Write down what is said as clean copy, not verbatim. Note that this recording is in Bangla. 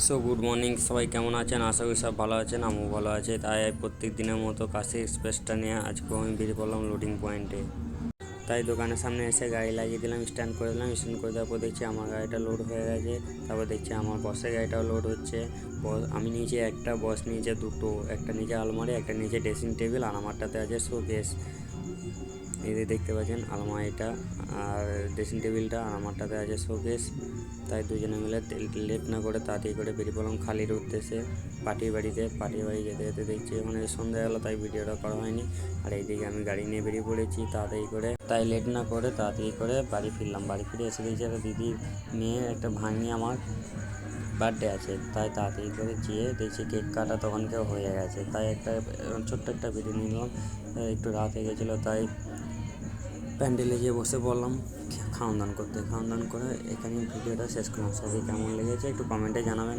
সো গুড মর্নিং, সবাই কেমন আছেন? আশা করি সব ভালো আছেন, আমিও ভালো আছি। তাই প্রত্যেক দিনের মতো কাশি এক্সপ্রেসটা নিয়ে আজকেও আমি বেরিয়ে পড়লাম লোডিং পয়েন্টে। তাই দোকানের সামনে এসে গাড়ি লাগিয়ে দিলাম, স্ট্যান্ড করে দিলাম। স্ট্যান্ড করে দেওয়ার পর দেখছি আমার গাড়িটা লোড হয়ে গেছে। তারপর দেখছি আমার বসের গাড়িটাও লোড হচ্ছে। আমি নিয়েছি একটা, বস নিয়েছে দুটো, একটা নিচে আলমারি, একটা নিচে ড্রেসিং টেবিল, আর আমারটাতে আছে শোকেস। এই যে দেখতে পাচ্ছেন আলমারিটা আর ড্রেসিং টেবিলটা, আর আমারটাতে আছে শোকেস। তাই দুজনে মিলে লেট না করে তাড়াতাড়ি করে বেরিয়ে পড়লাম খালির উদ্দেশ্যে পার্টির বাড়ি যেতে যেতে দেখছি ওখানে সন্ধ্যা গেলো, তাই ভিডিওটা করা হয়নি। আর এইদিকে আমি গাড়ি নিয়ে বেরিয়ে পড়েছি তাড়াতাড়ি করে। তাই লেট না করে তাড়াতাড়ি করে বাড়ি ফিরলাম। বাড়ি ফিরে এসে দেখছি একটা দিদির মেয়ে একটা ভাঙি আমার বার্থডে আছে, তাই তাড়াতাড়ি করে যেয়ে দেখছি কেক কাটা তখন কেউ হয়ে গেছে। তাই একটা ছোট্ট একটা ভিডিও নিলাম। একটু রাত হয়ে গেছিলো, তাই প্যান্ডেলে গিয়ে বসে পড়লাম খাওয়ান দাওয়ান করে এখানে ভিডিওটা শেষ করলাম। সবাই কেমন লেগেছে একটু কমেন্টে জানাবেন।